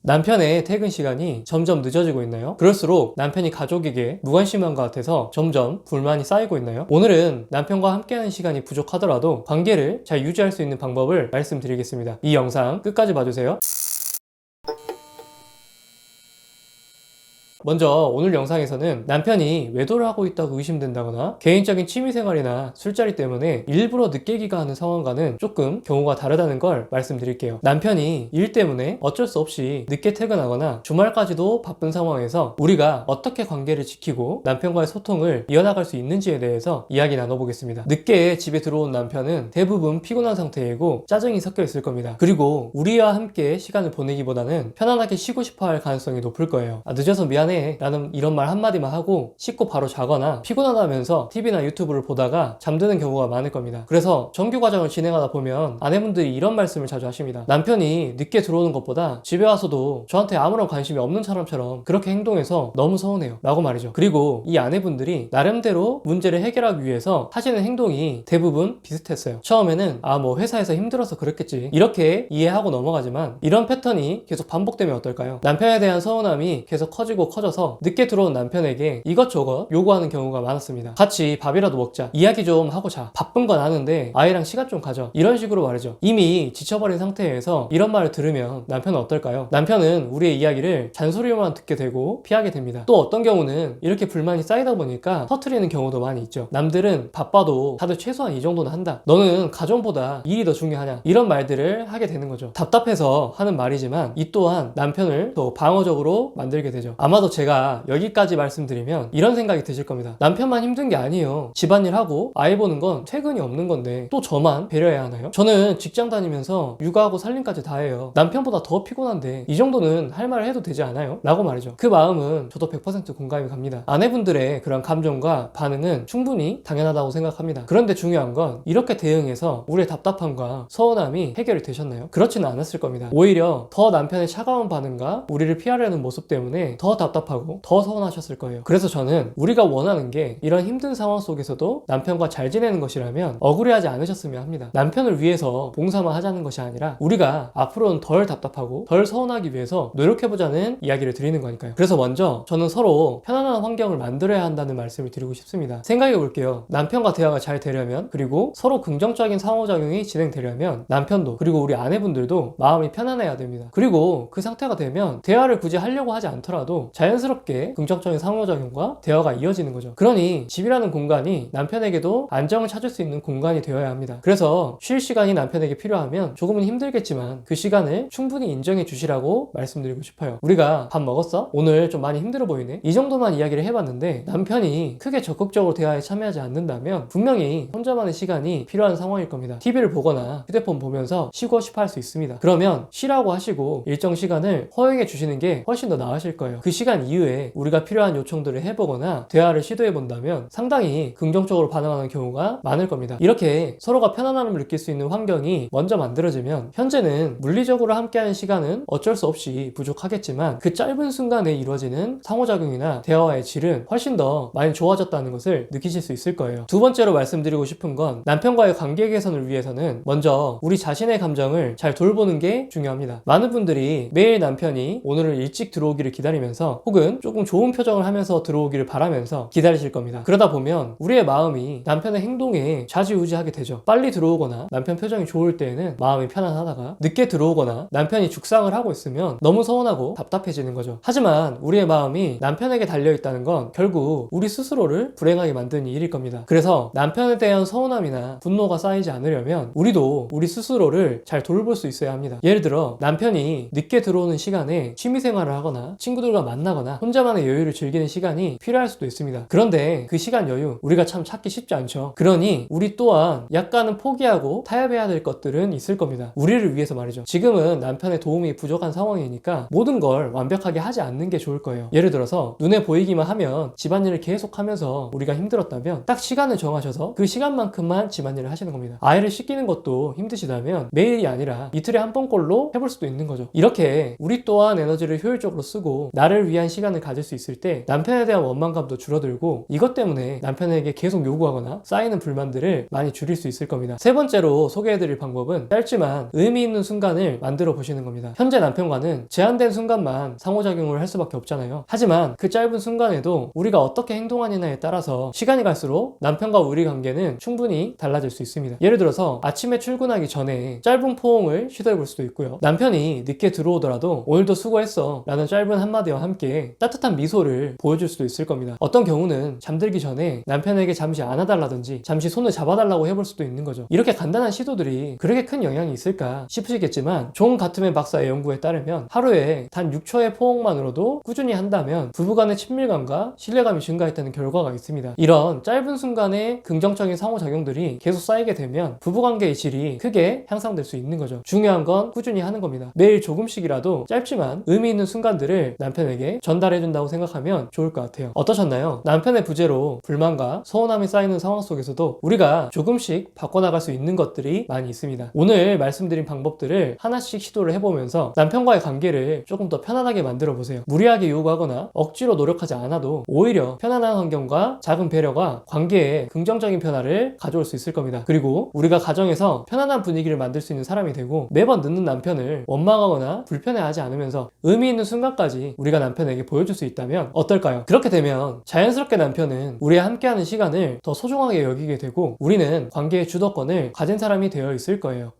남편의 퇴근 시간이 점점 늦어지고 있나요? 그럴수록 남편이 가족에게 무관심한 것 같아서 점점 불만이 쌓이고 있나요? 오늘은 남편과 함께하는 시간이 부족하더라도 관계를 잘 유지할 수 있는 방법을 말씀드리겠습니다. 이 영상 끝까지 봐주세요. 먼저 오늘 영상에서는 남편이 외도를 하고 있다고 의심된다거나 개인적인 취미생활이나 술자리 때문에 일부러 늦게 귀가하는 상황과는 조금 경우가 다르다는 걸 말씀드릴게요. 남편이 일 때문에 어쩔 수 없이 늦게 퇴근하거나 주말까지도 바쁜 상황에서 우리가 어떻게 관계를 지키고 남편과의 소통을 이어나갈 수 있는지에 대해서 이야기 나눠보겠습니다. 늦게 집에 들어온 남편은 대부분 피곤한 상태이고 짜증이 섞여 있을 겁니다. 그리고 우리와 함께 시간을 보내기보다는 편안하게 쉬고 싶어 할 가능성이 높을 거예요. 늦어서 미안해 나는 이런 말 한마디만 하고 씻고 바로 자거나 피곤하다면서 TV나 유튜브를 보다가 잠드는 경우가 많을 겁니다. 그래서 정규 과정을 진행하다 보면 아내분들이 이런 말씀을 자주 하십니다. 남편이 늦게 들어오는 것보다 집에 와서도 저한테 아무런 관심이 없는 사람처럼 그렇게 행동해서 너무 서운해요 라고 말이죠. 그리고 이 아내분들이 나름대로 문제를 해결하기 위해서 하시는 행동이 대부분 비슷했어요. 처음에는 뭐 회사에서 힘들어서 그랬겠지 이렇게 이해하고 넘어가지만 이런 패턴이 계속 반복되면 어떨까요? 남편에 대한 서운함이 계속 커지고 커져서 늦게 들어온 남편에게 이것저것 요구하는 경우가 많았습니다. 같이 밥이라도 먹자, 이야기 좀 하고 자, 바쁜 건 아는데 아이랑 시간 좀 가져, 이런 식으로 말이죠. 이미 지쳐버린 상태에서 이런 말을 들으면 남편은 어떨까요? 남편은 우리의 이야기를 잔소리로만 듣게 되고 피하게 됩니다. 또 어떤 경우는 이렇게 불만이 쌓이다 보니까 터트리는 경우도 많이 있죠. 남들은 바빠도 다들 최소한 이 정도는 한다, 너는 가정보다 일이 더 중요하냐, 이런 말들을 하게 되는 거죠. 답답해서 하는 말이지만 이 또한 남편을 더 방어적으로 만들게 되죠. 아마도 제가 여기까지 말씀드리면 이런 생각이 드실 겁니다. 남편만 힘든 게 아니에요. 집안일하고 아이 보는 건 퇴근이 없는 건데 또 저만 배려해야 하나요? 저는 직장 다니면서 육아하고 살림까지 다 해요. 남편보다 더 피곤한데 이 정도는 할 말을 해도 되지 않아요? 라고 말이죠. 그 마음은 저도 100% 공감이 갑니다. 아내분들의 그런 감정과 반응은 충분히 당연하다고 생각합니다. 그런데 중요한 건 이렇게 대응해서 우리의 답답함과 서운함이 해결이 되셨나요? 그렇지는 않았을 겁니다. 오히려 더 남편의 차가운 반응과 우리를 피하려는 모습 때문에 더 답답하고 더 서운하셨을 거예요. 그래서 저는 우리가 원하는 게 이런 힘든 상황 속에서도 남편과 잘 지내는 것이라면 억울해하지 않으셨으면 합니다. 남편을 위해서 봉사만 하자는 것이 아니라 우리가 앞으로는 덜 답답하고 덜 서운하기 위해서 노력해보자는 이야기를 드리는 거니까요. 그래서 먼저 저는 서로 편안한 환경을 만들어야 한다는 말씀을 드리고 싶습니다. 생각해 볼게요. 남편과 대화가 잘 되려면, 그리고 서로 긍정적인 상호작용이 진행되려면 남편도 그리고 우리 아내분들도 마음이 편안해야 됩니다. 그리고 그 상태가 되면 대화를 굳이 하려고 하지 않더라도 자연스럽게 긍정적인 상호작용과 대화가 이어지는 거죠. 그러니 집이라는 공간이 남편에게도 안정을 찾을 수 있는 공간이 되어야 합니다. 그래서 쉴 시간이 남편에게 필요하면 조금은 힘들겠지만 그 시간을 충분히 인정해 주시라고 말씀드리고 싶어요. 우리가 밥 먹었어? 오늘 좀 많이 힘들어 보이네? 이 정도만 이야기를 해봤는데 남편이 크게 적극적으로 대화에 참여하지 않는다면 분명히 혼자만의 시간이 필요한 상황일 겁니다. TV를 보거나 휴대폰 보면서 쉬고 싶어 할 수 있습니다. 그러면 쉬라고 하시고 일정 시간을 허용해 주시는 게 훨씬 더 나으실 거예요. 그 시간 이후에 우리가 필요한 요청들을 해보거나 대화를 시도해 본다면 상당히 긍정적으로 반응하는 경우가 많을 겁니다. 이렇게 서로가 편안함을 느낄 수 있는 환경이 먼저 만들어지면 현재는 물리적으로 함께하는 시간은 어쩔 수 없이 부족하겠지만 그 짧은 순간에 이루어지는 상호작용이나 대화의 질은 훨씬 더 많이 좋아졌다는 것을 느끼실 수 있을 거예요. 두 번째로 말씀드리고 싶은 건 남편과의 관계 개선을 위해서는 먼저 우리 자신의 감정을 잘 돌보는 게 중요합니다. 많은 분들이 매일 남편이 오늘은 일찍 들어오기를 기다리면서 혹은 조금 좋은 표정을 하면서 들어오기를 바라면서 기다리실 겁니다. 그러다 보면 우리의 마음이 남편의 행동에 좌지우지하게 되죠. 빨리 들어오거나 남편 표정이 좋을 때에는 마음이 편안하다가 늦게 들어오거나 남편이 죽상을 하고 있으면 너무 서운하고 답답해지는 거죠. 하지만 우리의 마음이 남편에게 달려있다는 건 결국 우리 스스로를 불행하게 만드는 일일 겁니다. 그래서 남편에 대한 서운함이나 분노가 쌓이지 않으려면 우리도 우리 스스로를 잘 돌볼 수 있어야 합니다. 예를 들어 남편이 늦게 들어오는 시간에 취미생활을 하거나 친구들과 만나거나 혼자만의 여유를 즐기는 시간이 필요할 수도 있습니다. 그런데 그 시간 여유 우리가 참 찾기 쉽지 않죠. 그러니 우리 또한 약간은 포기하고 타협해야 될 것들은 있을 겁니다. 우리를 위해서 말이죠. 지금은 남편의 도움이 부족한 상황이니까 모든 걸 완벽하게 하지 않는 게 좋을 거예요. 예를 들어서 눈에 보이기만 하면 집안일을 계속 하면서 우리가 힘들었다면 딱 시간을 정하셔서 그 시간만큼만 집안일을 하시는 겁니다. 아이를 씻기는 것도 힘드시다면 매일이 아니라 이틀에 한 번꼴로 해볼 수도 있는 거죠. 이렇게 우리 또한 에너지를 효율적으로 쓰고 나를 위한 위한 시간을 가질 수 있을 때 남편에 대한 원망감도 줄어들고 이것 때문에 남편에게 계속 요구하거나 쌓이는 불만들을 많이 줄일 수 있을 겁니다. 세 번째로 소개해드릴 방법은 짧지만 의미 있는 순간을 만들어 보시는 겁니다. 현재 남편과는 제한된 순간만 상호작용을 할 수밖에 없잖아요. 하지만 그 짧은 순간에도 우리가 어떻게 행동하느냐에 따라서 시간이 갈수록 남편과 우리 관계는 충분히 달라질 수 있습니다. 예를 들어서 아침에 출근하기 전에 짧은 포옹을 시도해 볼 수도 있고요. 남편이 늦게 들어오더라도 오늘도 수고했어 라는 짧은 한마디와 함께 따뜻한 미소를 보여줄 수도 있을 겁니다. 어떤 경우는 잠들기 전에 남편에게 잠시 안아달라든지 잠시 손을 잡아달라고 해볼 수도 있는 거죠. 이렇게 간단한 시도들이 그렇게 큰 영향이 있을까 싶으시겠지만 존 가트맨 박사의 연구에 따르면 하루에 단 6초의 포옹만으로도 꾸준히 한다면 부부간의 친밀감과 신뢰감이 증가했다는 결과가 있습니다. 이런 짧은 순간의 긍정적인 상호작용들이 계속 쌓이게 되면 부부관계의 질이 크게 향상될 수 있는 거죠. 중요한 건 꾸준히 하는 겁니다. 매일 조금씩이라도 짧지만 의미 있는 순간들을 남편에게 전달해준다고 생각하면 좋을 것 같아요. 어떠셨나요? 남편의 부재로 불만과 서운함이 쌓이는 상황 속에서도 우리가 조금씩 바꿔나갈 수 있는 것들이 많이 있습니다. 오늘 말씀드린 방법들을 하나씩 시도를 해보면서 남편과의 관계를 조금 더 편안하게 만들어 보세요. 무리하게 요구하거나 억지로 노력하지 않아도 오히려 편안한 환경과 작은 배려가 관계에 긍정적인 변화를 가져올 수 있을 겁니다. 그리고 우리가 가정에서 편안한 분위기를 만들 수 있는 사람이 되고 매번 늦는 남편을 원망하거나 불편해하지 않으면서 의미 있는 순간까지 우리가 남편에게 보여줄 수 있다면 어떨까요? 그렇게 되면 자연스럽게 남편은 우리와 함께하는 시간을 더 소중하게 여기게 되고 우리는 관계의 주도권을 가진 사람이 되어 있을 거예요.